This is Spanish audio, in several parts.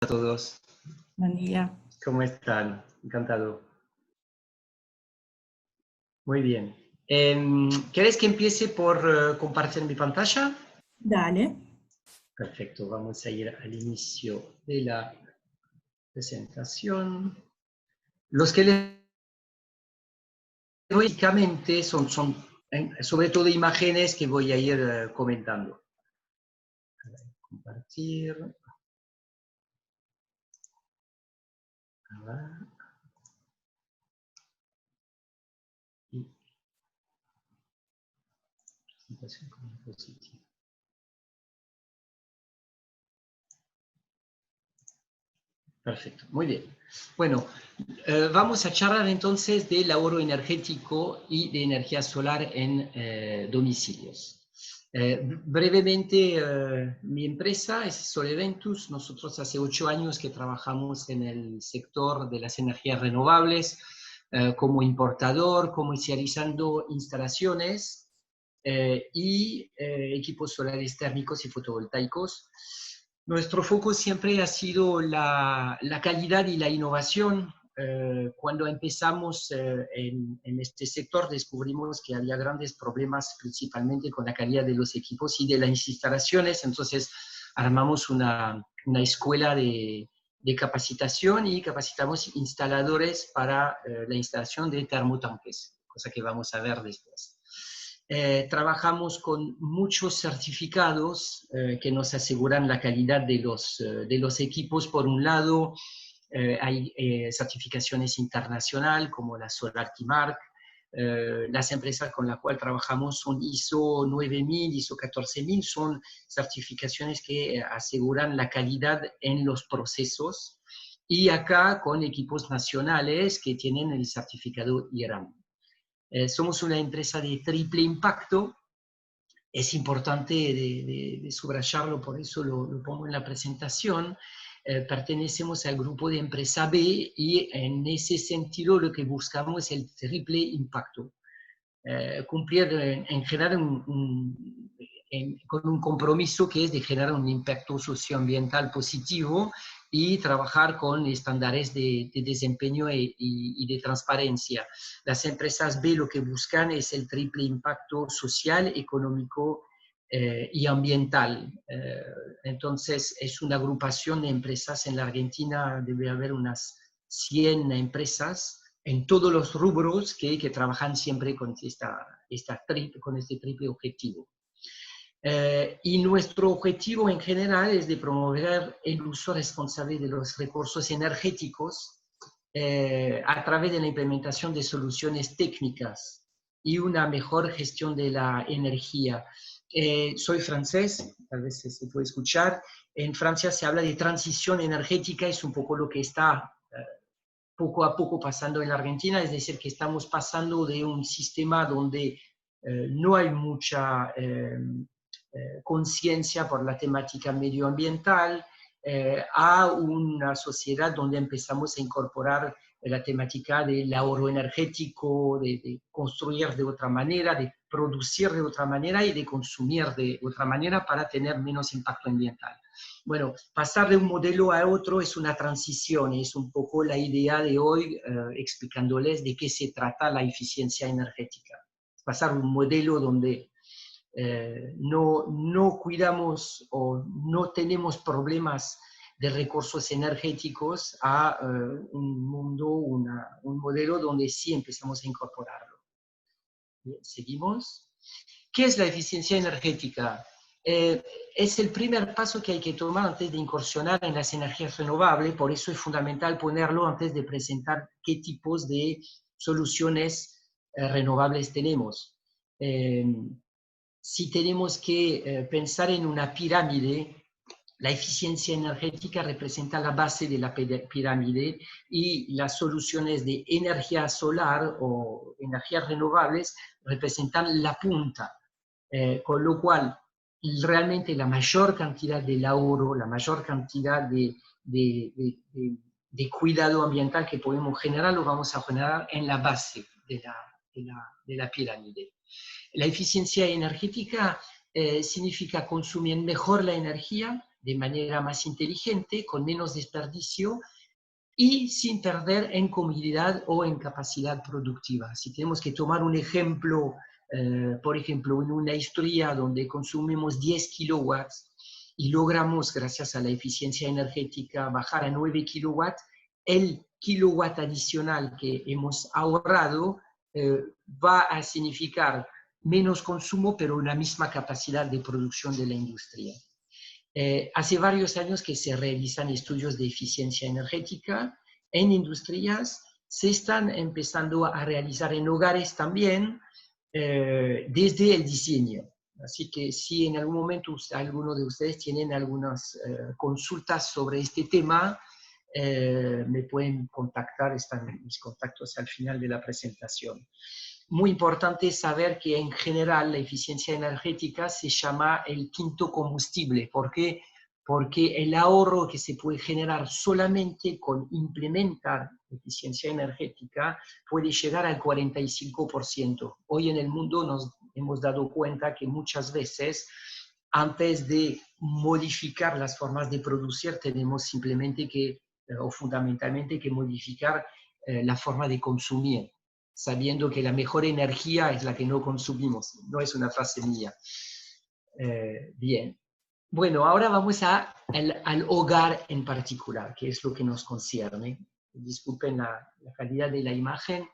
A todos, Buen día. ¿cómo están? Encantado. Muy bien. ¿Querés que empiece por compartir mi pantalla? Dale. Perfecto, vamos a ir al inicio de la presentación. Los que les doy básicamente son sobre todo imágenes que voy a ir comentando. Compartir. Y presentación como diapositiva. Perfecto, muy bien. Bueno, vamos a charlar entonces del ahorro energético y de energía solar en domicilios. Brevemente, mi empresa es Soleventus. Nosotros hace 8 años que trabajamos en el sector de las energías renovables, como importador, comercializando instalaciones y equipos solares térmicos y fotovoltaicos. Nuestro foco siempre ha sido la calidad y la innovación. Cuando empezamos en este sector descubrimos que había grandes problemas principalmente con la calidad de los equipos y de las instalaciones, entonces armamos una escuela de capacitación y capacitamos instaladores para la instalación de termotanques, cosa que vamos a ver después. Trabajamos con muchos certificados que nos aseguran la calidad de los equipos. Por un lado, hay certificaciones internacionales como la Solarity Mark. Las empresas con las cuales trabajamos son ISO 9000, ISO 14000, son certificaciones que aseguran la calidad en los procesos. Y acá con equipos nacionales que tienen el certificado IRAM. Somos una empresa de triple impacto. Es importante de subrayarlo, por eso lo pongo en la presentación. Pertenecemos al grupo de empresa B y en ese sentido lo que buscamos es el triple impacto. Cumplir en generar con un compromiso que es de generar un impacto socioambiental positivo y trabajar con estándares de desempeño y de transparencia. Las empresas B lo que buscan es el triple impacto social, económico y ambiental. Entonces es una agrupación de empresas. En la Argentina debe haber unas 100 empresas en todos los rubros que trabajan siempre con este triple objetivo. Y nuestro objetivo en general es de promover el uso responsable de los recursos energéticos a través de la implementación de soluciones técnicas y una mejor gestión de la energía. Soy francés, tal vez se puede escuchar. En Francia se habla de transición energética, es un poco lo que está poco a poco pasando en la Argentina, es decir, que estamos pasando de un sistema donde no hay mucha conciencia por la temática medioambiental a una sociedad donde empezamos a incorporar la temática del ahorro energético, de construir de otra manera, de producir de otra manera y de consumir de otra manera para tener menos impacto ambiental. Bueno, pasar de un modelo a otro es una transición, es un poco la idea de hoy explicándoles de qué se trata la eficiencia energética. Pasar un modelo donde no cuidamos o no tenemos problemas de recursos energéticos a un mundo, un modelo donde sí empezamos a incorporarlo. Bien, seguimos. ¿Qué es la eficiencia energética? Es el primer paso que hay que tomar antes de incursionar en las energías renovables, por eso es fundamental ponerlo antes de presentar qué tipos de soluciones renovables tenemos. Si tenemos que pensar en una pirámide, la eficiencia energética representa la base de la pirámide y las soluciones de energía solar o energías renovables representan la punta, con lo cual realmente la mayor cantidad del ahorro, la mayor cantidad de cuidado ambiental que podemos generar, lo vamos a generar en la base de la pirámide. La eficiencia energética significa consumir mejor la energía de manera más inteligente, con menos desperdicio y sin perder en comodidad o en capacidad productiva. Si tenemos que tomar un ejemplo, por ejemplo, en una industria donde consumimos 10 kilowatts y logramos, gracias a la eficiencia energética, bajar a 9 kilowatts, el kilowatt adicional que hemos ahorrado va a significar menos consumo, pero una misma capacidad de producción de la industria. Hace varios años que se realizan estudios de eficiencia energética en industrias, se están empezando a realizar en hogares también desde el diseño. Así que si en algún momento alguno de ustedes tienen algunas consultas sobre este tema, me pueden contactar, están mis contactos al final de la presentación. Muy importante saber que en general la eficiencia energética se llama el quinto combustible. ¿Por qué? Porque el ahorro que se puede generar solamente con implementar eficiencia energética puede llegar al 45%. Hoy en el mundo nos hemos dado cuenta que muchas veces antes de modificar las formas de producir tenemos simplemente que, o fundamentalmente, que modificar la forma de consumir, sabiendo que la mejor energía es la que no consumimos. No es una frase mía. Bien. Bueno, ahora vamos al hogar en particular, que es lo que nos concierne. Disculpen la calidad de la imagen.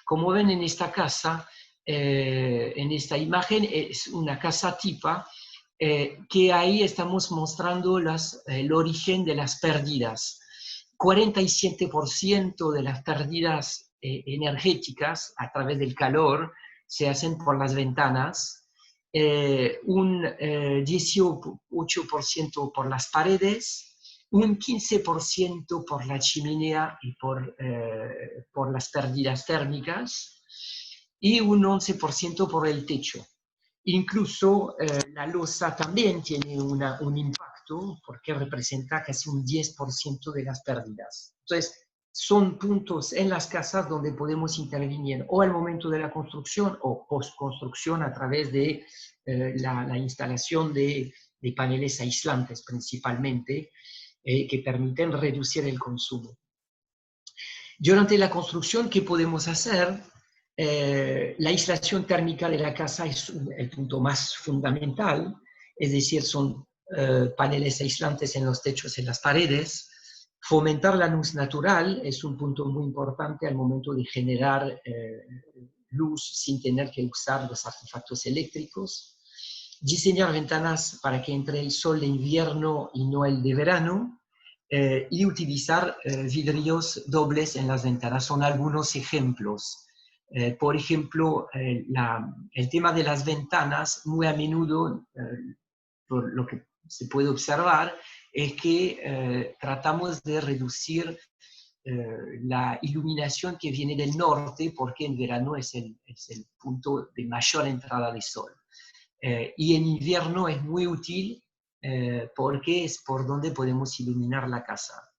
Como ven en esta casa, en esta imagen es una casa tipa, que ahí estamos mostrando el origen de las pérdidas. 47% de las pérdidas energéticas a través del calor se hacen por las ventanas, un 18% por las paredes, un 15% por la chimenea y por las pérdidas térmicas, y un 11% por el techo. Incluso la losa también tiene un impacto porque representa casi un 10% de las pérdidas. Entonces, son puntos en las casas donde podemos intervenir o al momento de la construcción o postconstrucción a través de la instalación de paneles aislantes principalmente, que permiten reducir el consumo. Durante la construcción, ¿qué podemos hacer? La aislación térmica de la casa es el punto más fundamental, es decir, son paneles aislantes en los techos y en las paredes. Fomentar la luz natural es un punto muy importante al momento de generar luz sin tener que usar los artefactos eléctricos. Diseñar ventanas para que entre el sol de invierno y no el de verano. Y utilizar vidrios dobles en las ventanas. Son algunos ejemplos. Por ejemplo, el tema de las ventanas, muy a menudo, por lo que se puede observar, es que tratamos de reducir la iluminación que viene del norte, porque en verano es el punto de mayor entrada de sol. Y en invierno es muy útil porque es por donde podemos iluminar la casa.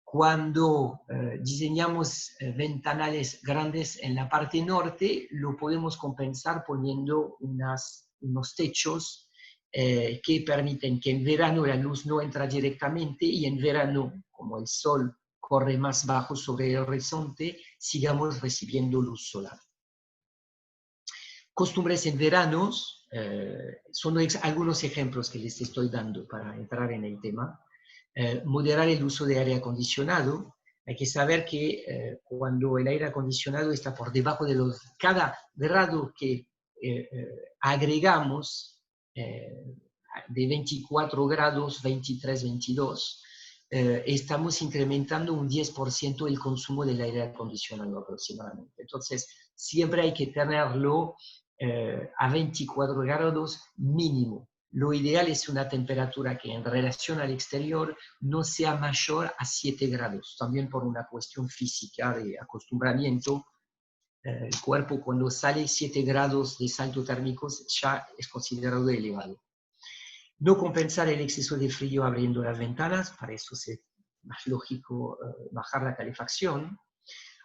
Cuando diseñamos ventanales grandes en la parte norte, lo podemos compensar poniendo unos techos que permiten que en verano la luz no entra directamente y en verano, como el sol corre más bajo sobre el horizonte, sigamos recibiendo luz solar. Costumbres en veranos, son algunos ejemplos que les estoy dando para entrar en el tema. Moderar el uso de aire acondicionado. Hay que saber que cuando el aire acondicionado está por debajo de cada grado que agregamos, de 24 grados, 23, 22, estamos incrementando un 10% el consumo del aire acondicionado aproximadamente. Entonces, siempre hay que tenerlo a 24 grados mínimo. Lo ideal es una temperatura que en relación al exterior no sea mayor a 7 grados, también por una cuestión física de acostumbramiento. El cuerpo cuando sale 7 grados de salto térmico ya es considerado elevado. No compensar el exceso de frío abriendo las ventanas, para eso es más lógico bajar la calefacción.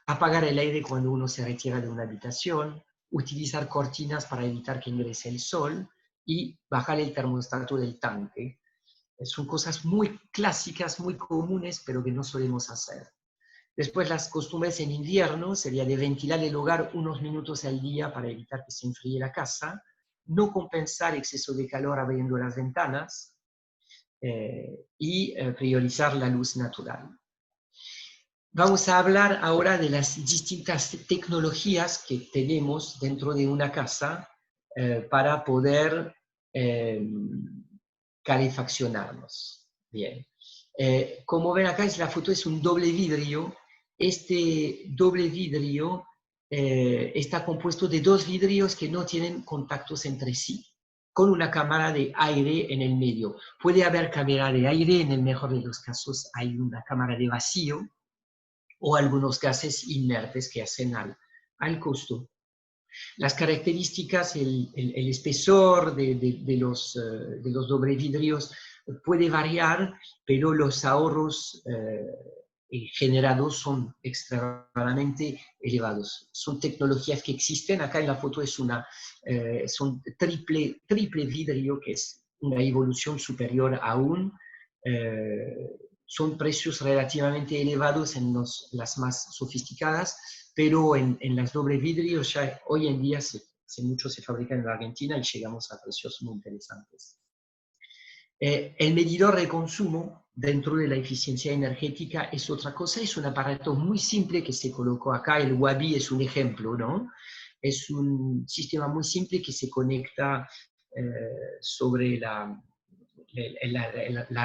Apagar el aire cuando uno se retira de una habitación. Utilizar cortinas para evitar que ingrese el sol y bajar el termostato del tanque. Son cosas muy clásicas, muy comunes, pero que no solemos hacer. Después, las costumbres en invierno sería de ventilar el hogar unos minutos al día para evitar que se enfríe la casa, no compensar exceso de calor abriendo las ventanas y priorizar la luz natural. Vamos a hablar ahora de las distintas tecnologías que tenemos dentro de una casa para poder calefaccionarnos. Bien. Como ven acá, la foto es un doble vidrio. Este doble vidrio está compuesto de dos vidrios que no tienen contactos entre sí, con una cámara de aire en el medio. Puede haber cámara de aire, en el mejor de los casos hay una cámara de vacío, o algunos gases inertes que hacen al costo. Las características, el espesor de los doble vidrios puede variar, pero los ahorros generados son extremadamente elevados. Son tecnologías que existen. Acá en la foto es son triple vidrio, que es una evolución superior aún. Son precios relativamente elevados en las más sofisticadas, pero en las doble vidrios ya hoy en día mucho se fabrica en la Argentina y llegamos a precios muy interesantes. El medidor de consumo dentro de la eficiencia energética es otra cosa, es un aparato muy simple que se colocó acá, el Wabi es un ejemplo, ¿no? Es un sistema muy simple que se conecta sobre la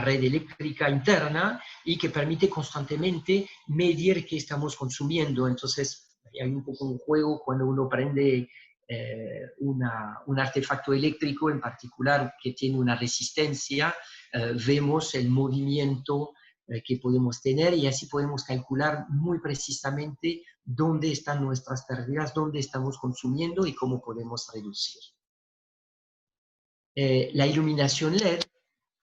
red eléctrica interna y que permite constantemente medir qué estamos consumiendo. Entonces, hay un poco un juego cuando uno prende un artefacto eléctrico en particular que tiene una resistencia, vemos el movimiento que podemos tener y así podemos calcular muy precisamente dónde están nuestras pérdidas, dónde estamos consumiendo y cómo podemos reducir. La iluminación LED,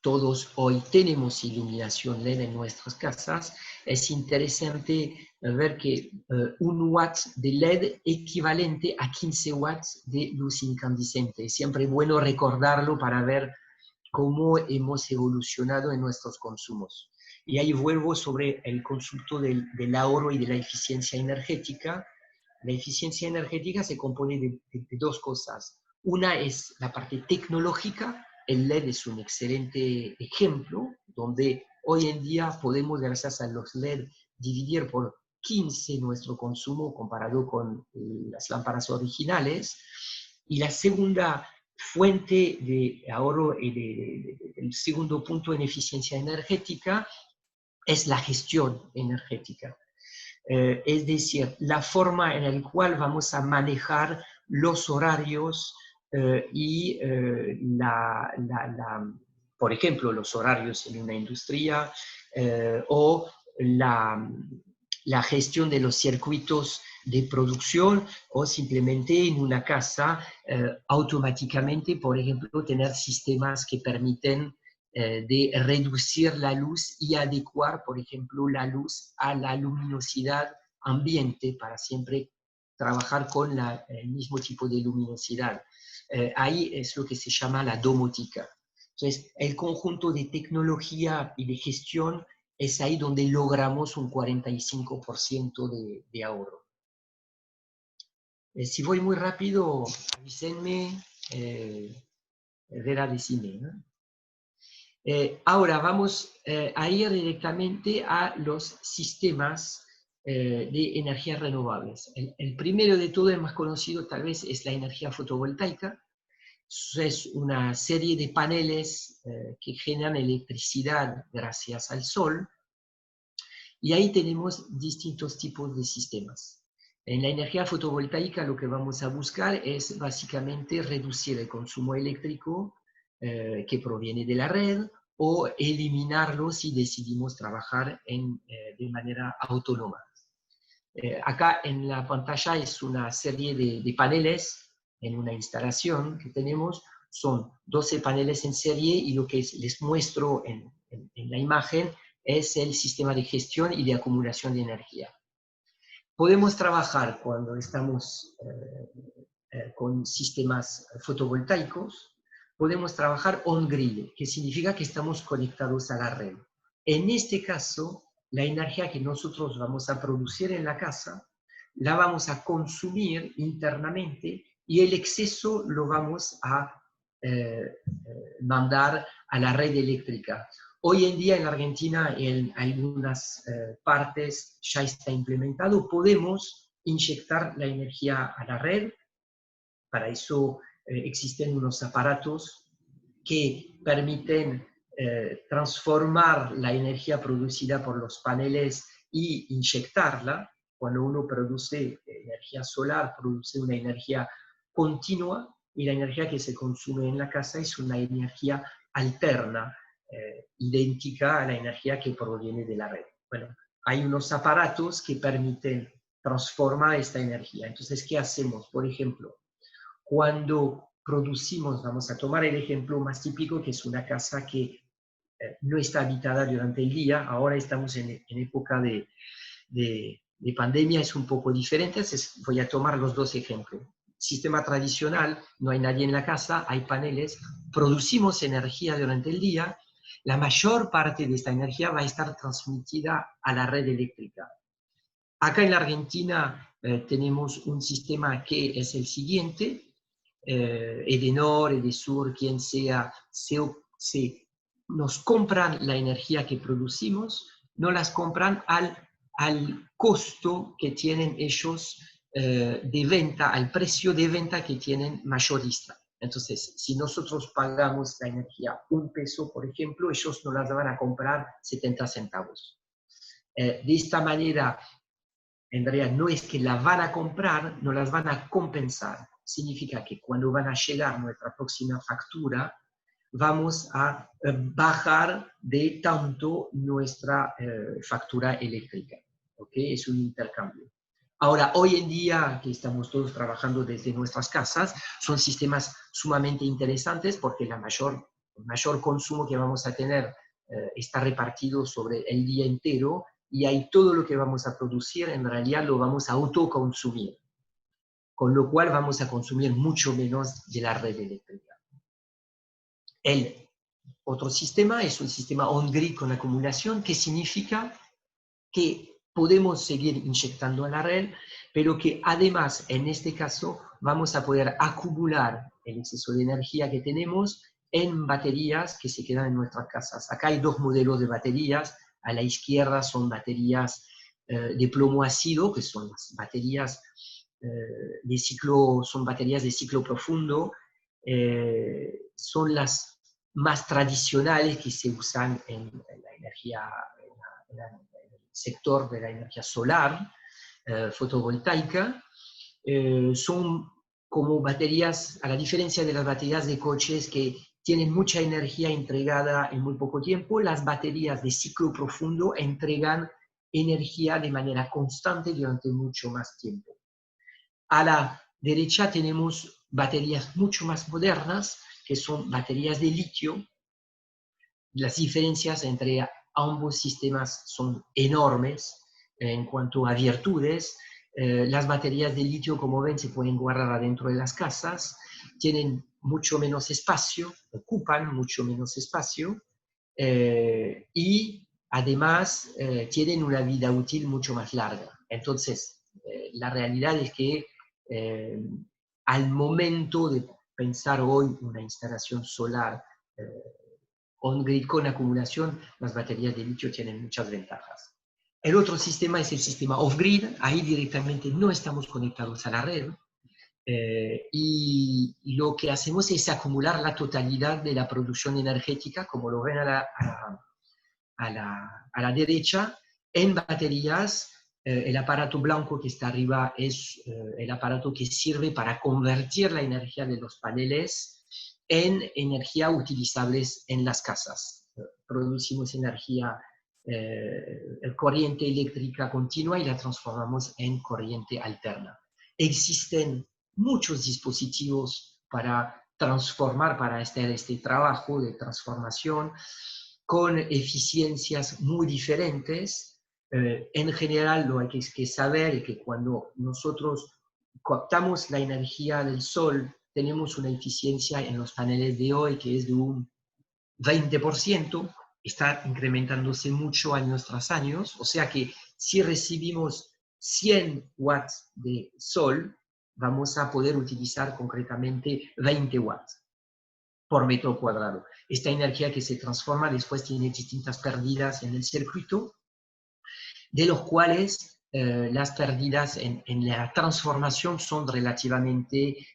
todos hoy tenemos iluminación LED en nuestras casas. Es interesante ver que 1 watt de LED equivalente a 15 watts de luz incandescente. Es siempre bueno recordarlo para ver cómo hemos evolucionado en nuestros consumos. Y ahí vuelvo sobre el concepto del ahorro y de la eficiencia energética. La eficiencia energética se compone de dos cosas. Una es la parte tecnológica. El LED es un excelente ejemplo, donde hoy en día podemos, gracias a los LED, dividir por 15 nuestro consumo comparado con las lámparas originales. Y la segunda fuente de ahorro, el segundo punto en eficiencia energética, es la gestión energética. Es decir, la forma en la cual vamos a manejar los horarios y, por ejemplo, los horarios en una industria o la gestión de los circuitos de producción o simplemente en una casa automáticamente, por ejemplo, tener sistemas que permiten de reducir la luz y adecuar, por ejemplo, la luz a la luminosidad ambiente para siempre trabajar con el mismo tipo de luminosidad. Ahí es lo que se llama la domótica. Entonces, el conjunto de tecnología y de gestión es ahí donde logramos un 45% de ahorro. Si voy muy rápido, avísenme, Vera, decime, ¿no? Ahora vamos a ir directamente a los sistemas de energías renovables. El primero de todo, el más conocido tal vez, es la energía fotovoltaica. Es una serie de paneles que generan electricidad gracias al sol. Y ahí tenemos distintos tipos de sistemas. En la energía fotovoltaica lo que vamos a buscar es básicamente reducir el consumo eléctrico que proviene de la red o eliminarlo si decidimos trabajar de manera autónoma. Acá en la pantalla es una serie de paneles en una instalación que tenemos. Son 12 paneles en serie y lo que les muestro en la imagen es el sistema de gestión y de acumulación de energía. Podemos trabajar cuando estamos con sistemas fotovoltaicos, podemos trabajar on-grid, que significa que estamos conectados a la red. En este caso, la energía que nosotros vamos a producir en la casa, la vamos a consumir internamente y el exceso lo vamos a mandar a la red eléctrica. Hoy en día en Argentina, en algunas partes ya está implementado, podemos inyectar la energía a la red. Para eso existen unos aparatos que permiten transformar la energía producida por los paneles y inyectarla. Cuando uno produce energía solar, produce una energía continua y la energía que se consume en la casa es una energía alterna, idéntica a la energía que proviene de la red. Bueno, hay unos aparatos que permiten transformar esta energía. Entonces, ¿qué hacemos? Por ejemplo, cuando producimos, vamos a tomar el ejemplo más típico, que es una casa que no está habitada durante el día. Ahora estamos en época de pandemia, es un poco diferente. Entonces voy a tomar los dos ejemplos. Sistema tradicional, no hay nadie en la casa, hay paneles, producimos energía durante el día, la mayor parte de esta energía va a estar transmitida a la red eléctrica. Acá en la Argentina tenemos un sistema que es el siguiente, Edenor, Edesur, quien sea, nos compran la energía que producimos, no las compran al costo que tienen ellos de venta, al precio de venta que tienen mayorista. Entonces, si nosotros pagamos la energía $1, por ejemplo, ellos no las van a comprar 70 centavos. De esta manera, en realidad no es que la van a comprar, no las van a compensar. Significa que cuando van a llegar nuestra próxima factura, vamos a bajar de tanto nuestra factura eléctrica. ¿Okay? Es un intercambio. Ahora, hoy en día, que estamos todos trabajando desde nuestras casas, son sistemas sumamente interesantes porque el mayor consumo que vamos a tener está repartido sobre el día entero y ahí todo lo que vamos a producir en realidad lo vamos a autoconsumir, con lo cual vamos a consumir mucho menos de la red eléctrica. El otro sistema es un sistema on-grid con acumulación, que significa que podemos seguir inyectando a la red, pero que además, en este caso, vamos a poder acumular el exceso de energía que tenemos en baterías que se quedan en nuestras casas. Acá hay dos modelos de baterías. A la izquierda son baterías de plomo ácido, que son las baterías son baterías de ciclo profundo, son las más tradicionales que se usan en la energía, en el sector de la energía solar, fotovoltaica. Son como baterías, a la diferencia de las baterías de coches que tienen mucha energía entregada en muy poco tiempo, las baterías de ciclo profundo entregan energía de manera constante durante mucho más tiempo. A la derecha tenemos baterías mucho más modernas, que son baterías de litio. Las diferencias entre ambos sistemas son enormes en cuanto a virtudes. Las baterías de litio, como ven, se pueden guardar adentro de las casas, tienen mucho menos espacio, ocupan mucho menos espacio y además tienen una vida útil mucho más larga. Entonces, la realidad es que al momento de pensar hoy una instalación solar on-grid con acumulación, las baterías de litio tienen muchas ventajas. El otro sistema es el sistema off-grid. Ahí directamente no estamos conectados a la red. Y lo que hacemos es acumular la totalidad de la producción energética, como lo ven a la derecha, en baterías. El aparato blanco que está arriba es el aparato que sirve para convertir la energía de los paneles en energía utilizables en las casas. Producimos energía, corriente eléctrica continua y la transformamos en corriente alterna. Existen muchos dispositivos para transformar, para hacer este trabajo de transformación con eficiencias muy diferentes. En general, lo que hay que saber es que cuando nosotros captamos la energía del sol tenemos una eficiencia en los paneles de hoy que es de un 20%, está incrementándose mucho años tras años, o sea que si recibimos 100 watts de sol, vamos a poder utilizar concretamente 20 watts por metro cuadrado. Esta energía que se transforma después tiene distintas pérdidas en el circuito, de los cuales las pérdidas en la transformación son relativamente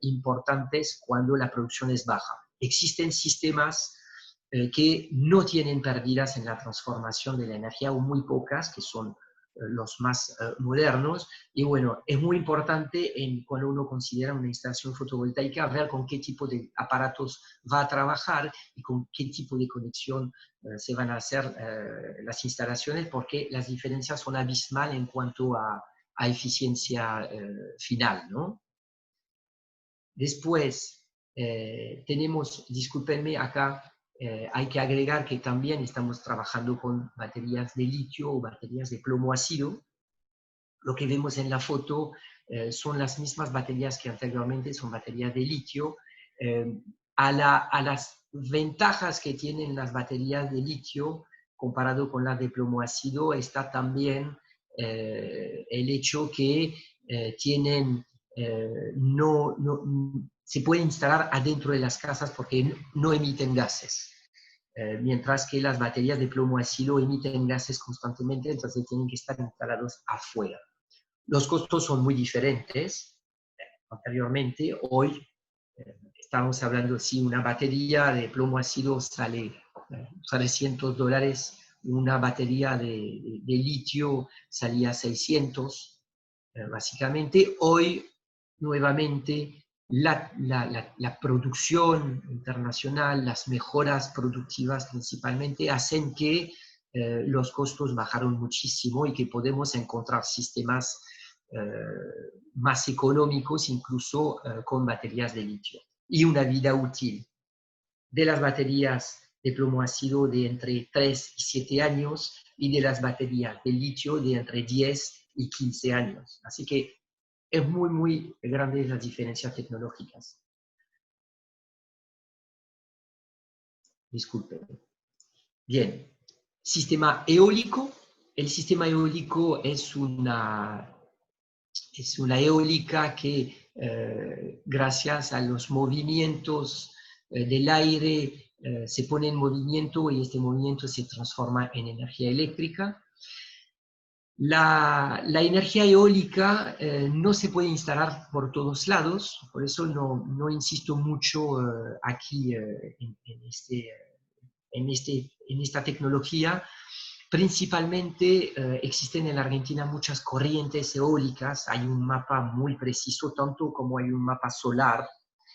importantes cuando la producción es baja. Existen sistemas que no tienen pérdidas en la transformación de la energía, o muy pocas, que son los más modernos. Y bueno, es muy importante cuando uno considera una instalación fotovoltaica ver con qué tipo de aparatos va a trabajar y con qué tipo de conexión se van a hacer las instalaciones, porque las diferencias son abismales en cuanto a eficiencia final, ¿no? Después tenemos, discúlpenme acá, hay que agregar que también estamos trabajando con baterías de litio o baterías de plomo ácido. Lo que vemos en la foto son las mismas baterías que anteriormente, son baterías de litio. A las ventajas que tienen las baterías de litio comparado con las de plomo ácido está también el hecho que tienen, se pueden instalar adentro de las casas porque no emiten gases. Mientras que las baterías de plomo ácido emiten gases constantemente, entonces tienen que estar instalados afuera. Los costos son muy diferentes. Anteriormente, hoy estamos hablando, si una batería de plomo ácido sale $300, una batería de litio salía 600, básicamente. Hoy, nuevamente, la producción internacional, las mejoras productivas principalmente, hacen que los costos bajaron muchísimo y que podemos encontrar sistemas más económicos, incluso con baterías de litio. Y una vida útil de las baterías de plomo ácido de entre 3 y 7 años y de las baterías de litio de entre 10 y 15 años. Así que es muy, muy grande las diferencias tecnológicas. Disculpen. Bien. Sistema eólico. El sistema eólico es una eólica que, gracias a los movimientos del aire, se pone en movimiento y este movimiento se transforma en energía eléctrica. La energía eólica no se puede instalar por todos lados, por eso no insisto mucho aquí en esta tecnología. Principalmente existen en la Argentina muchas corrientes eólicas, hay un mapa muy preciso, tanto como hay un mapa solar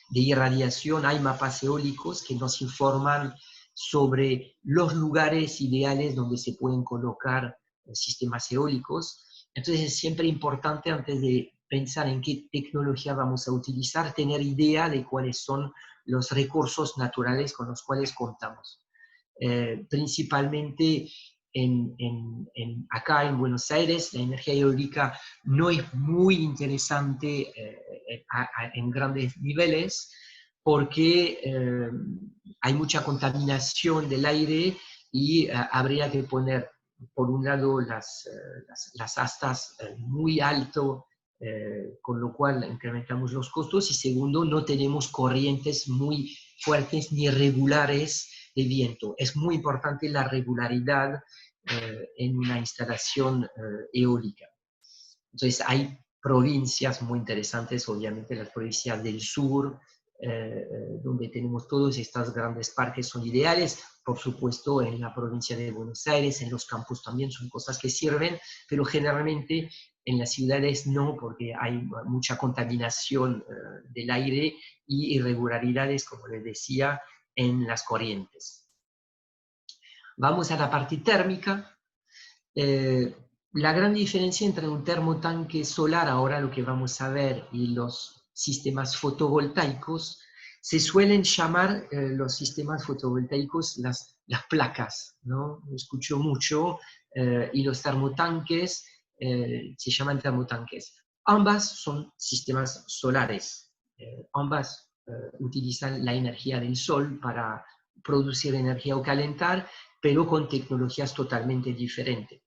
de irradiación, hay mapas eólicos que nos informan sobre los lugares ideales donde se pueden colocar sistemas eólicos. Entonces es siempre importante, antes de pensar en qué tecnología vamos a utilizar, tener idea de cuáles son los recursos naturales con los cuales contamos. Principalmente acá en Buenos Aires, la energía eólica no es muy interesante en grandes niveles porque hay mucha contaminación del aire y habría que poner, por un lado, las astas muy alto, con lo cual incrementamos los costos, y segundo, no tenemos corrientes muy fuertes ni regulares de viento. Es muy importante la regularidad en una instalación eólica. Entonces hay provincias muy interesantes, obviamente las provincias del sur, donde tenemos todos estos grandes parques, son ideales. Por supuesto, en la provincia de Buenos Aires, en los campos también son cosas que sirven, pero generalmente en las ciudades no, porque hay mucha contaminación del aire y irregularidades, como les decía, en las corrientes. Vamos a la parte térmica. La gran diferencia entre un termotanque solar, ahora lo que vamos a ver, y los sistemas fotovoltaicos, se suelen llamar los sistemas fotovoltaicos las placas, ¿no? Lo escucho mucho, y los termotanques se llaman termotanques. Ambas son sistemas solares. ambas utilizan la energía del sol para producir energía o calentar, pero con tecnologías totalmente diferentes.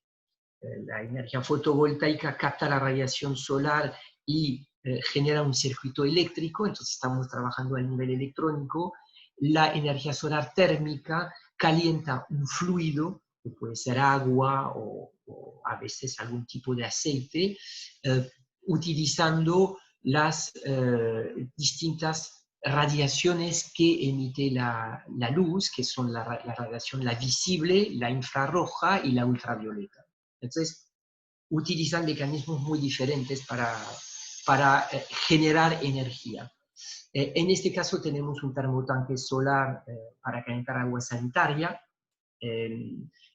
La energía fotovoltaica capta la radiación solar y genera un circuito eléctrico, entonces estamos trabajando a nivel electrónico. La energía solar térmica calienta un fluido, que puede ser agua o a veces algún tipo de aceite, utilizando las distintas radiaciones que emite la luz, que son la radiación la visible, la infrarroja y la ultravioleta. Entonces, utilizan mecanismos muy diferentes para generar energía. En este caso tenemos un termotanque solar para calentar agua sanitaria.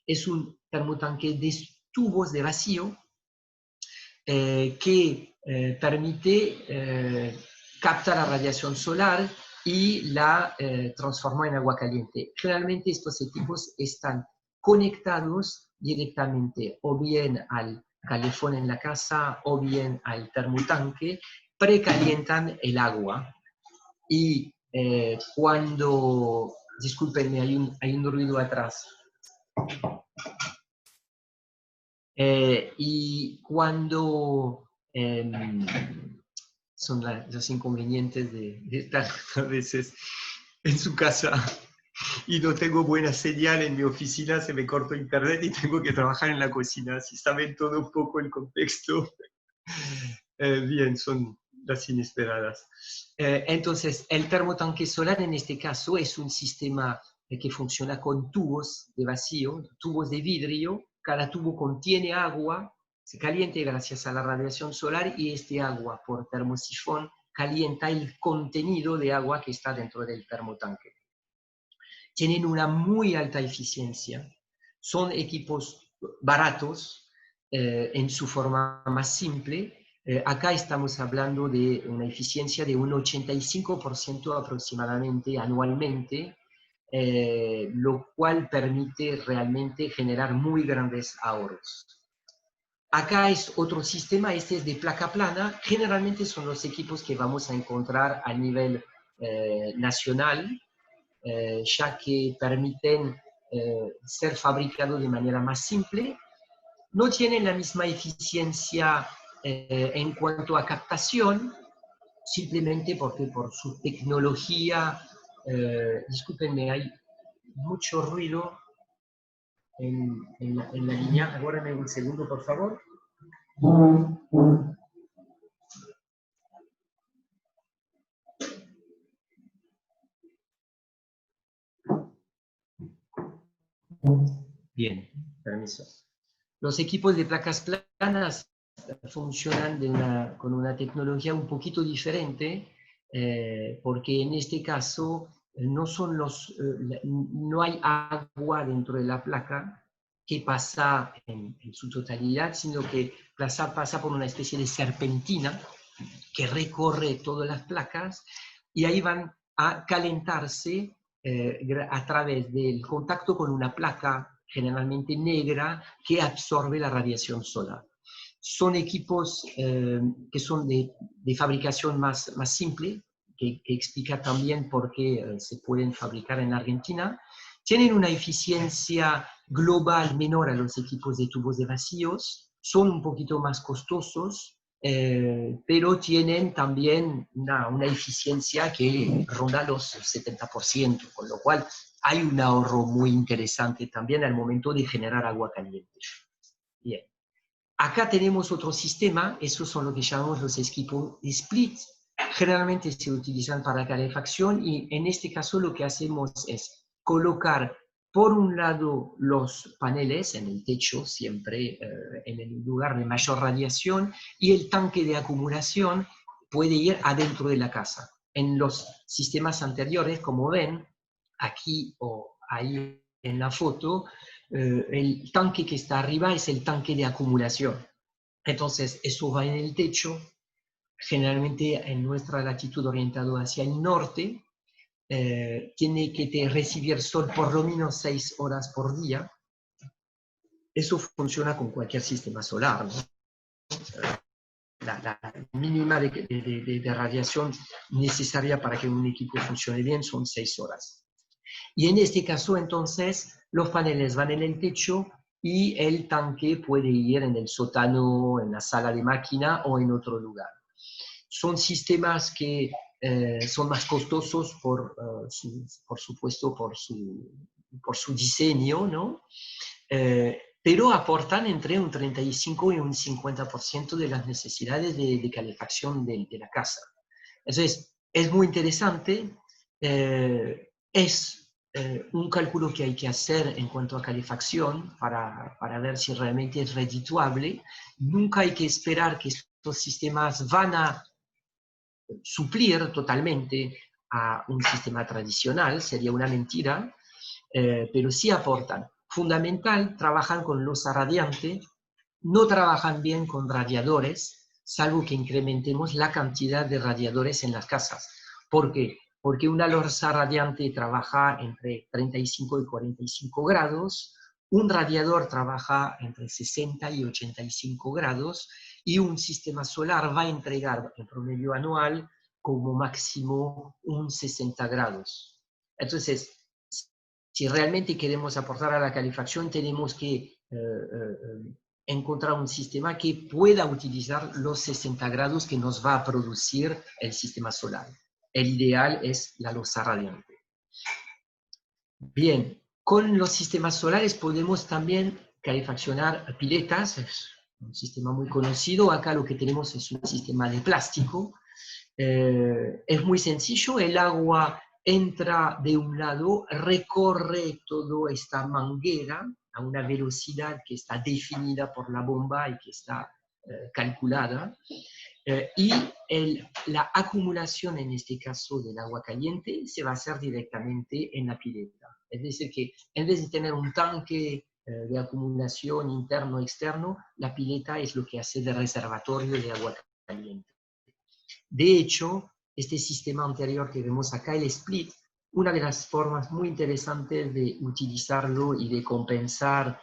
Es un termotanque de tubos de vacío que permite captar la radiación solar y la transforma en agua caliente. Generalmente estos equipos están conectados directamente o bien al calefón en la casa o bien al termotanque, precalientan el agua y cuando, discúlpenme, hay un ruido atrás. Y cuando son los inconvenientes de estar a veces en su casa y no tengo buena señal en mi oficina, se me cortó internet y tengo que trabajar en la cocina. Si saben todo un poco el contexto, bien, son las inesperadas. Entonces, el termotanque solar en este caso es un sistema que funciona con tubos de vacío, tubos de vidrio. Cada tubo contiene agua, se calienta gracias a la radiación solar y este agua por termosifón calienta el contenido de agua que está dentro del termotanque. Tienen una muy alta eficiencia, son equipos baratos en su forma más simple. Acá estamos hablando de una eficiencia de un 85% aproximadamente anualmente, lo cual permite realmente generar muy grandes ahorros. Acá es otro sistema, este es de placa plana. Generalmente son los equipos que vamos a encontrar a nivel nacional, ya que permiten ser fabricados de manera más simple. No tienen la misma eficiencia en cuanto a captación, simplemente porque por su tecnología, discúlpenme, hay mucho ruido en la línea. Aguárdame un segundo, por favor. Bien, permiso. Los equipos de placas planas funcionan con una tecnología un poquito diferente, porque en este caso no hay agua dentro de la placa que pasa en su totalidad, sino que pasa por una especie de serpentina que recorre todas las placas y ahí van a calentarse a través del contacto con una placa generalmente negra que absorbe la radiación solar. Son equipos que son de fabricación más simple, que explica también por qué se pueden fabricar en Argentina. Tienen una eficiencia global menor a los equipos de tubos de vacíos, son un poquito más costosos, pero tienen también una eficiencia que ronda los 70%, con lo cual hay un ahorro muy interesante también al momento de generar agua caliente. Bien. Acá tenemos otro sistema, esos son lo que llamamos los equipos de split. Generalmente se utilizan para calefacción y en este caso lo que hacemos es colocar por un lado los paneles en el techo, siempre en el lugar de mayor radiación, y el tanque de acumulación puede ir adentro de la casa. En los sistemas anteriores, como ven, aquí o ahí en la foto, el tanque que está arriba es el tanque de acumulación. Entonces, eso va en el techo, generalmente en nuestra latitud orientado hacia el norte, tiene que recibir sol por lo menos 6 horas por día. Eso funciona con cualquier sistema solar, ¿no? la mínima de radiación necesaria para que un equipo funcione bien son 6 horas. Y en este caso, entonces, los paneles van en el techo y el tanque puede ir en el sótano, en la sala de máquina o en otro lugar. Son sistemas que son más costosos por supuesto, por su diseño, ¿no? Pero aportan entre un 35 y un 50% de las necesidades de calefacción de la casa. Entonces, es muy interesante, es un cálculo que hay que hacer en cuanto a calefacción para ver si realmente es redituable. Nunca hay que esperar que estos sistemas van a suplir totalmente a un sistema tradicional, sería una mentira, pero sí aportan. Fundamental, trabajan con losa radiante, no trabajan bien con radiadores, salvo que incrementemos la cantidad de radiadores en las casas. ¿Por qué? Porque una losa radiante trabaja entre 35 y 45 grados, un radiador trabaja entre 60 y 85 grados, y un sistema solar va a entregar en promedio anual como máximo un 60 grados. Entonces, si realmente queremos aportar a la calefacción, tenemos que encontrar un sistema que pueda utilizar los 60 grados que nos va a producir el sistema solar. El ideal es la losa radiante. Bien, con los sistemas solares podemos también calefaccionar piletas, es un sistema muy conocido. Acá lo que tenemos es un sistema de plástico. Es muy sencillo, el agua entra de un lado, recorre toda esta manguera a una velocidad que está definida por la bomba y que está calculada, y la acumulación en este caso del agua caliente se va a hacer directamente en la pileta. Es decir, que en vez de tener un tanque de acumulación interno o externo, la pileta es lo que hace de reservatorio de agua caliente. De hecho, este sistema anterior que vemos acá, el split, una de las formas muy interesantes de utilizarlo y de compensar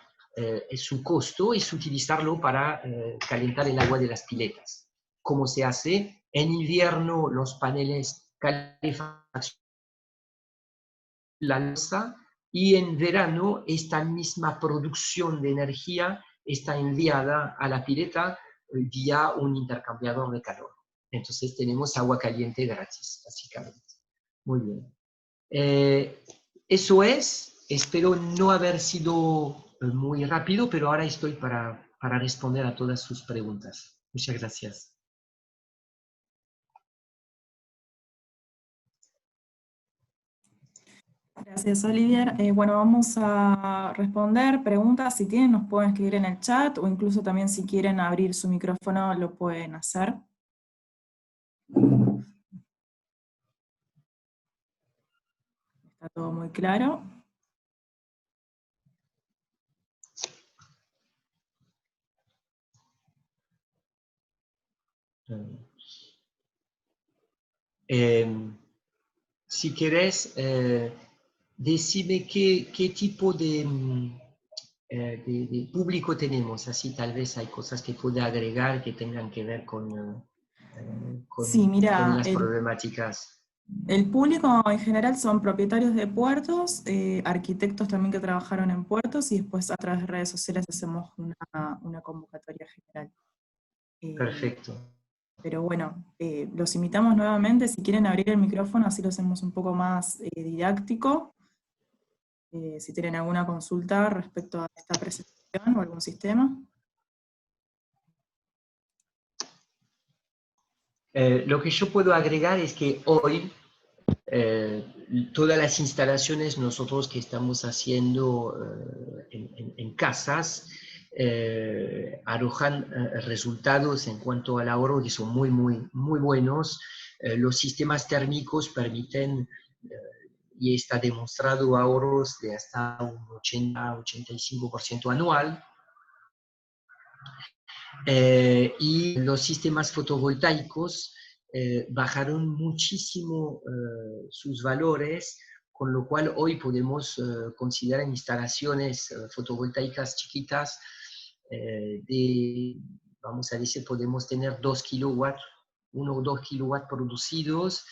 su costo es utilizarlo para calentar el agua de las piletas. ¿Cómo se hace? En invierno los paneles calefaccionan la losa, y en verano esta misma producción de energía está enviada a la pileta vía un intercambiador de calor. Entonces tenemos agua caliente gratis, básicamente. Muy bien. Eso es, espero no haber sido muy rápido, pero ahora estoy para responder a todas sus preguntas. Muchas gracias. Gracias, Olivier. Bueno, vamos a responder preguntas. Si tienen, nos pueden escribir en el chat o incluso también si quieren abrir su micrófono, lo pueden hacer. Está todo muy claro. Si querés, decime qué tipo de público tenemos, así tal vez hay cosas que pueda agregar que tengan que ver Sí, con mira, las problemáticas. el público en general son propietarios de puertos, arquitectos también que trabajaron en puertos, y después a través de redes sociales hacemos una convocatoria general. Perfecto. Pero bueno, los invitamos nuevamente, si quieren abrir el micrófono, así lo hacemos un poco más didáctico. Si tienen alguna consulta respecto a esta presentación o algún sistema. Lo que yo puedo agregar es que hoy todas las instalaciones nosotros que estamos haciendo en casas arrojan resultados en cuanto al ahorro que son muy, muy, muy buenos. Los sistemas térmicos permiten, y está demostrado, ahorros de hasta un 80-85% anual. Y los sistemas fotovoltaicos bajaron muchísimo sus valores, con lo cual hoy podemos considerar instalaciones fotovoltaicas chiquitas de vamos a decir, podemos tener 2 kilowatts, 1 o 2 kilowatts producidos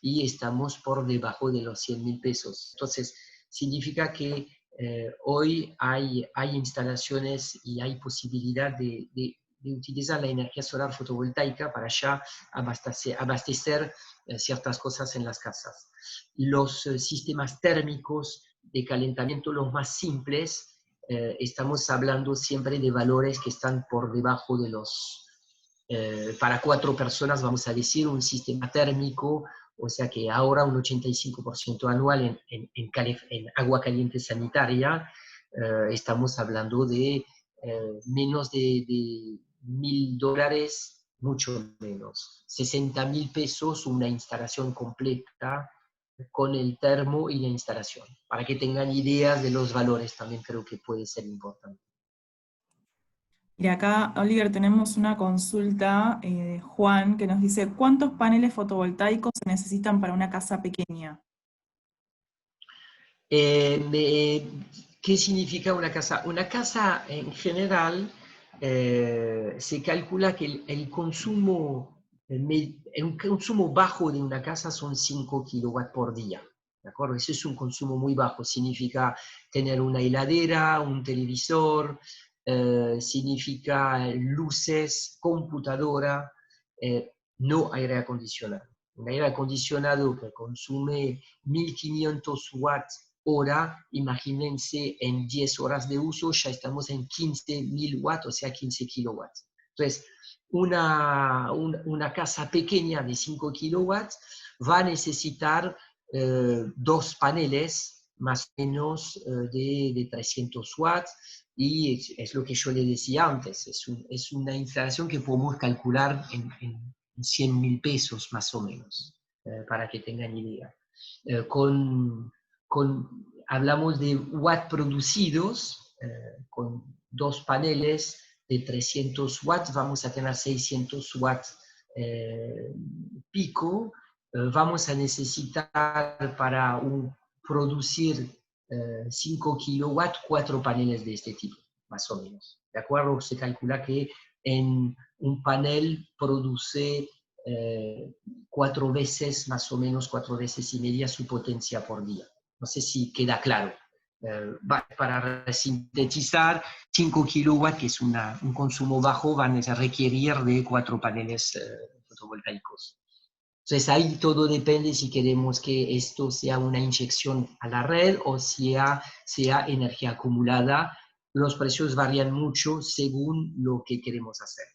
y estamos por debajo de los 100.000 pesos. Entonces, significa que hoy hay instalaciones y hay posibilidad de utilizar la energía solar fotovoltaica para ya abastecer ciertas cosas en las casas. Los sistemas térmicos de calentamiento, los más simples, estamos hablando siempre de valores que están por debajo de los... para 4 personas, vamos a decir, un sistema térmico, o sea que ahora un 85% anual en agua caliente sanitaria, estamos hablando de menos de $1.000, mucho menos. 60.000 pesos una instalación completa con el termo y la instalación. Para que tengan ideas de los valores, también creo que puede ser importante. Mira, acá, Oliver, tenemos una consulta de Juan que nos dice, ¿cuántos paneles fotovoltaicos se necesitan para una casa pequeña? ¿Qué significa una casa? Una casa en general se calcula que el consumo bajo de una casa son 5 kilowatts por día. ¿De acuerdo? Eso es un consumo muy bajo. Significa tener una heladera, un televisor, significa luces, computadora, no aire acondicionado. Un aire acondicionado que consume 1.500 watts hora, imagínense en 10 horas de uso, ya estamos en 15.000 watts, o sea, 15 kilowatts. Entonces, una casa pequeña de 5 kilowatts va a necesitar 2 paneles más o menos de 300 watts, y es lo que yo le decía antes, es una instalación que podemos calcular en 100.000 pesos más o menos, para que tengan idea. Hablamos de watts producidos, con 2 paneles de 300 watts, vamos a tener 600 watts pico. Vamos a necesitar para producir 5 kilowatts, 4 paneles de este tipo, más o menos. ¿De acuerdo? Se calcula que en un panel produce 4 veces, más o menos 4 veces y media su potencia por día. No sé si queda claro. Para sintetizar, 5 kilowatts, que es un consumo bajo, van a requerir de 4 paneles fotovoltaicos. Entonces ahí todo depende si queremos que esto sea una inyección a la red o sea energía acumulada. Los precios varían mucho según lo que queremos hacer.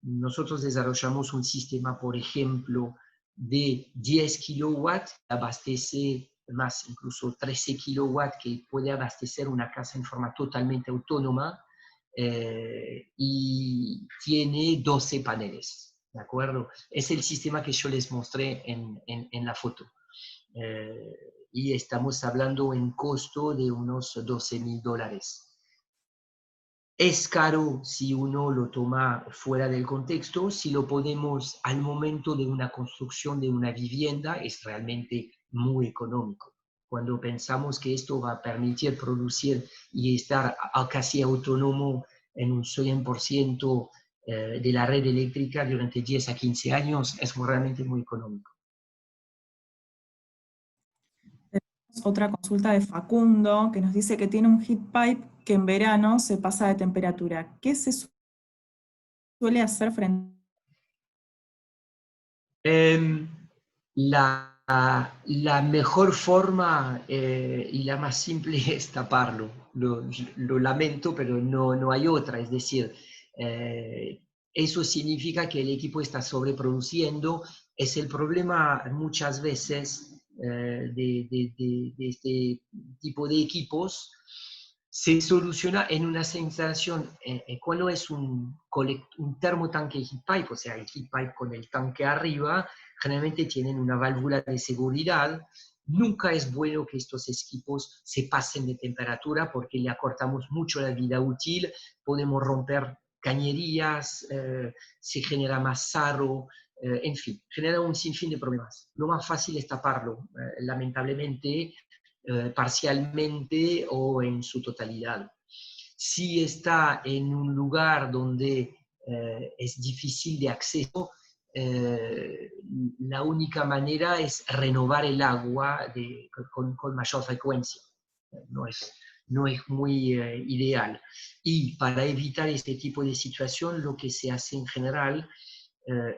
Nosotros desarrollamos un sistema, por ejemplo, de 10 kilowatts, abastece más, incluso 13 kilowatts, que puede abastecer una casa en forma totalmente autónoma, y tiene 12 paneles, ¿de acuerdo? Es el sistema que yo les mostré en la foto. Y estamos hablando en costo de unos $12.000. Es caro si uno lo toma fuera del contexto. Si lo ponemos al momento de una construcción de una vivienda, es realmente muy económico. Cuando pensamos que esto va a permitir producir y estar casi autónomo en un 100% de la red eléctrica durante 10 a 15 años, es realmente muy económico. Tenemos otra consulta de Facundo que nos dice que tiene un heat pipe que en verano se pasa de temperatura. ¿Qué se suele hacer frente La mejor forma y la más simple es taparlo. Lo lamento, pero no hay otra. Es decir, eso significa que el equipo está sobreproduciendo. Es el problema muchas veces de este tipo de equipos. Se soluciona en una instalación. Cuando es un termotanque heat pipe, o sea, el heat pipe con el tanque arriba, generalmente tienen una válvula de seguridad. Nunca es bueno que estos equipos se pasen de temperatura porque le acortamos mucho la vida útil, podemos romper cañerías, se genera más sarro, en fin, genera un sinfín de problemas. Lo más fácil es taparlo, lamentablemente, parcialmente o en su totalidad. Si está en un lugar donde es difícil de acceso, la única manera es renovar el agua con mayor frecuencia. No es, no es muy ideal. Y para evitar este tipo de situación, lo que se hace en general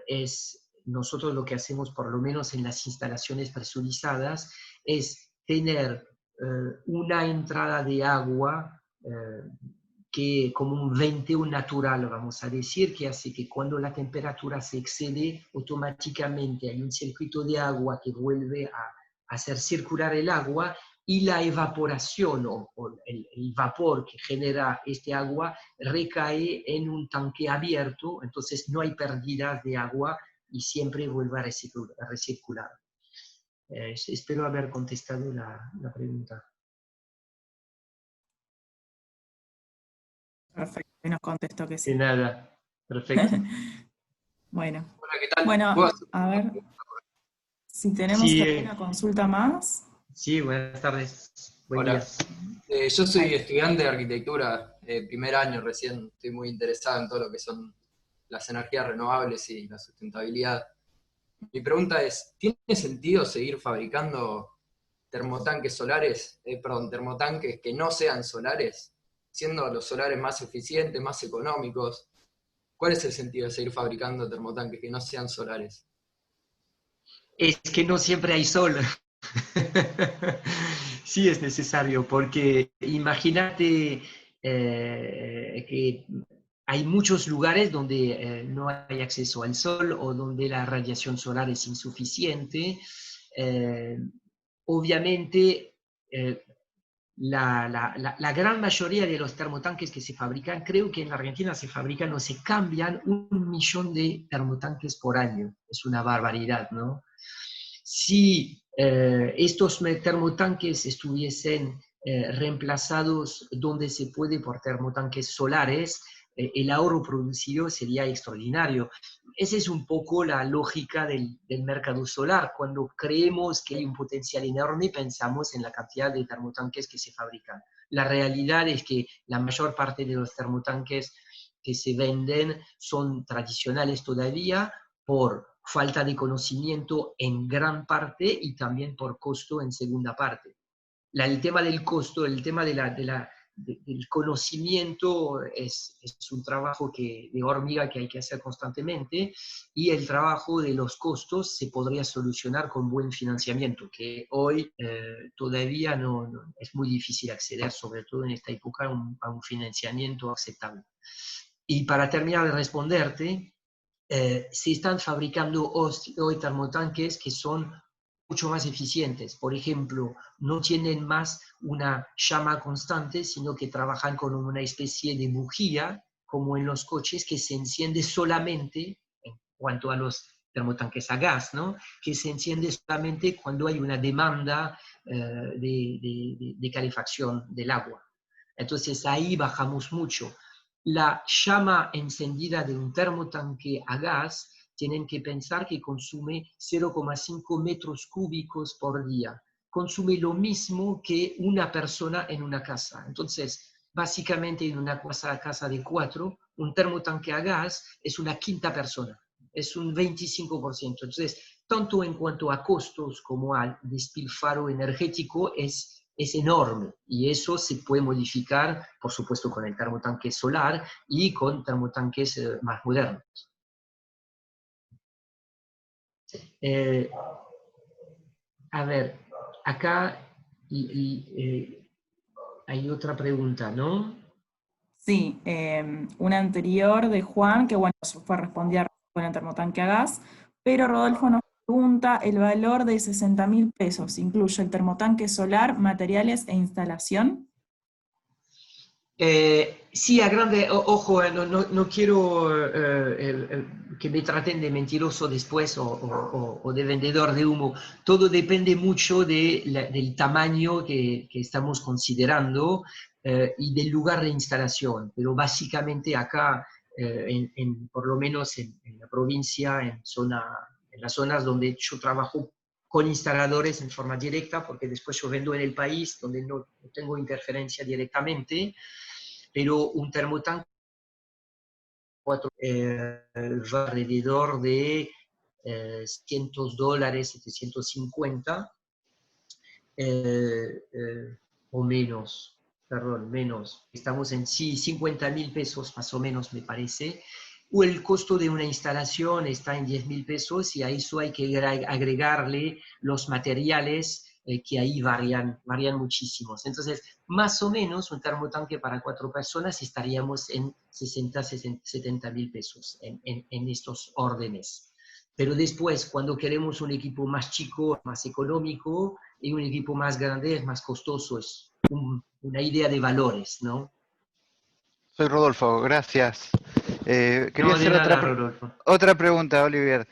es, nosotros lo que hacemos, por lo menos en las instalaciones presurizadas, es tener una entrada de agua que como un venteo natural, vamos a decir, que hace que cuando la temperatura se excede, automáticamente hay un circuito de agua que vuelve a hacer circular el agua y la evaporación o el vapor que genera este agua recae en un tanque abierto, entonces no hay pérdidas de agua y siempre vuelve a recircular. Espero haber contestado la pregunta. Perfecto, y nos contestó que De sí. nada, perfecto. Bueno, Hola, ¿qué tal? bueno, a ver si tenemos Sí, alguna consulta más. sí, buenas tardes, buen Hola. día. Yo soy Ahí. estudiante de arquitectura, primer año recién, estoy muy interesado en todo lo que son las energías renovables y la sustentabilidad. Mi pregunta es, ¿tiene sentido seguir fabricando termotanques que no sean solares, siendo los solares más eficientes, más económicos? ¿Cuál es el sentido de seguir fabricando termotanques que no sean solares? Es que no siempre hay sol. Sí es necesario, porque imagínate que hay muchos lugares donde no hay acceso al sol o donde la radiación solar es insuficiente. Eh, obviamente, eh, la gran mayoría de los termotanques que se fabrican, creo que en la Argentina se fabrican o se cambian 1 millón de termotanques por año. Es una barbaridad, ¿no? Si estos termotanques estuviesen reemplazados donde se puede por termotanques solares, el ahorro producido sería extraordinario. Esa es un poco la lógica del mercado solar. Cuando creemos que hay un potencial enorme, pensamos en la cantidad de termotanques que se fabrican. La realidad es que la mayor parte de los termotanques que se venden son tradicionales todavía por falta de conocimiento en gran parte y también por costo en segunda parte. El tema del costo, el tema del conocimiento es un trabajo de hormiga que hay que hacer constantemente, y el trabajo de los costos se podría solucionar con buen financiamiento, que hoy todavía no, es muy difícil acceder, sobre todo en esta época, a un financiamiento aceptable. Y para terminar de responderte, se están fabricando hoy termotanques que son mucho más eficientes. Por ejemplo, no tienen más una llama constante, sino que trabajan con una especie de bujía, como en los coches, que se enciende solamente, en cuanto a los termotanques a gas, ¿no? Que se enciende solamente cuando hay una demanda de calefacción del agua. Entonces ahí bajamos mucho. La llama encendida de un termotanque a gas, tienen que pensar que consume 0,5 metros cúbicos por día. Consume lo mismo que una persona en una casa. Entonces, básicamente en una casa de 4, un termotanque a gas es una quinta persona. Es un 25%. Entonces, tanto en cuanto a costos como al despilfarro energético, es enorme, y eso se puede modificar, por supuesto, con el termotanque solar y con termotanques más modernos. A ver, acá hay otra pregunta, ¿no? Sí, una anterior de Juan, que bueno, fue respondida con el termotanque a gas, pero Rodolfo nos pregunta, el valor de 60.000 pesos, ¿incluye el termotanque solar, materiales e instalación? Sí, a grande, ojo, no quiero que me traten de mentiroso después o de vendedor de humo. Todo depende mucho del tamaño que estamos considerando y del lugar de instalación. Pero básicamente acá, por lo menos en la provincia, en las zonas donde yo trabajo con instaladores en forma directa, porque después yo vendo en el país donde no tengo interferencia directamente. pero un termotanque va alrededor de $100, 750 o menos, perdón, menos. Estamos en sí, 50.000 pesos más o menos, me parece. O el costo de una instalación está en 10.000 pesos y a eso hay que agregarle los materiales que ahí varían muchísimos. Entonces, más o menos un termotanque para 4 personas estaríamos en 60, 70.000 pesos en estos órdenes. Pero después, cuando queremos un equipo más chico, más económico, y un equipo más grande es más costoso, es una idea de valores, ¿no? Soy Rodolfo, gracias. Quería No, de hacer nada, Rodolfo. otra pregunta, Olivier.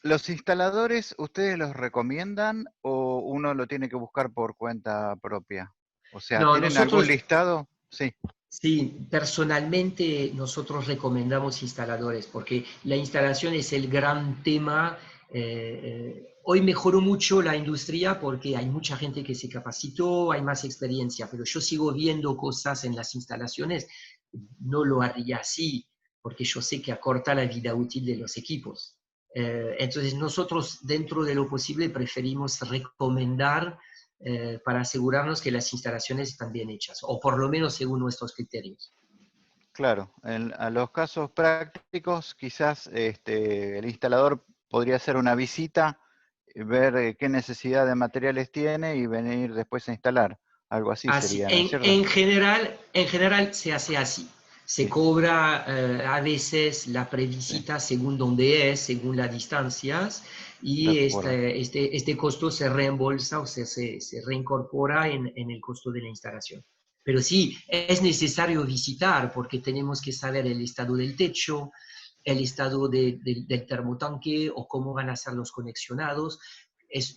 ¿Los instaladores ustedes los recomiendan o uno lo tiene que buscar por cuenta propia? O sea, No, ¿tienen algún nosotros, listado? Sí, sí, personalmente nosotros recomendamos instaladores porque la instalación es el gran tema. Hoy mejoró mucho la industria porque hay mucha gente que se capacitó, hay más experiencia, pero yo sigo viendo cosas en las instalaciones, no lo haría así porque yo sé que acorta la vida útil de los equipos. Entonces nosotros dentro de lo posible preferimos recomendar para asegurarnos que las instalaciones están bien hechas, o por lo menos según nuestros criterios. claro. A los casos prácticos, quizás el instalador podría hacer una visita, ver qué necesidad de materiales tiene y venir después a instalar. Algo así Así, sería, ¿no es cierto? en general se hace así. Se Sí, cobra a veces la sí, previsita según dónde es, según las distancias, de y acuerdo. este costo se reembolsa o se reincorpora en el costo de la instalación. Pero sí, es necesario visitar porque tenemos que saber el estado del techo, el estado del termotanque o cómo van a ser los conexionados.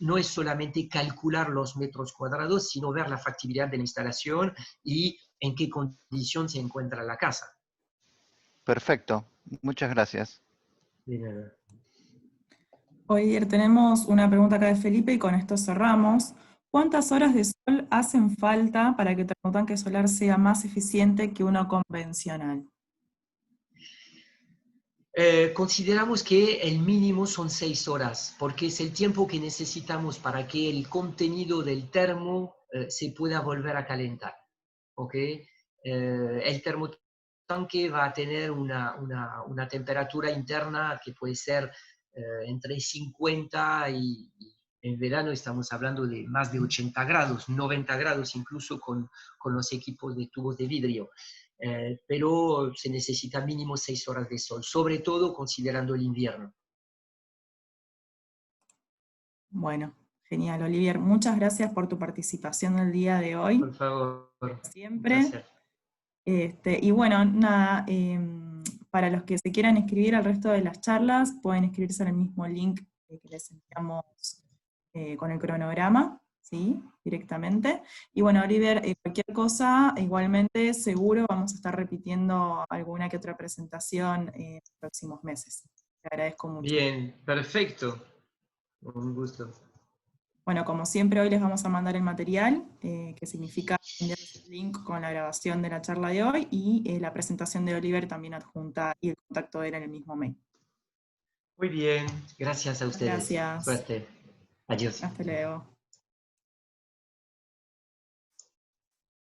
No es solamente calcular los metros cuadrados, sino ver la factibilidad de la instalación y en qué condición se encuentra la casa. Perfecto. Muchas gracias. De nada. Olivier, tenemos una pregunta acá de Felipe y con esto cerramos. ¿Cuántas horas de sol hacen falta para que el termotanque solar sea más eficiente que uno convencional? Consideramos que el mínimo son 6 horas, porque es el tiempo que necesitamos para que el contenido del termo se pueda volver a calentar. ¿Okay? El termotanque va a tener una temperatura interna que puede ser entre 50 y en verano estamos hablando de más de 80 grados, 90 grados incluso con los equipos de tubos de vidrio. Pero se necesita mínimo 6 horas de sol, sobre todo considerando el invierno. Bueno, genial, Olivier. Muchas gracias por tu participación el día de hoy. Por favor, un Siempre. placer. Y bueno, nada, para los que se quieran inscribir al resto de las charlas, pueden inscribirse en el mismo link que les enviamos con el cronograma, ¿sí? Directamente. Y bueno, Oliver, cualquier cosa, igualmente seguro vamos a estar repitiendo alguna que otra presentación en los próximos meses. Te agradezco mucho. Bien, perfecto. Un gusto. Bueno, como siempre, hoy les vamos a mandar el material, que significa enviarles el link con la grabación de la charla de hoy y la presentación de Oliver también adjunta y el contacto de él en el mismo mail. Muy bien, gracias a ustedes. Gracias. Suerte. Adiós. Hasta luego.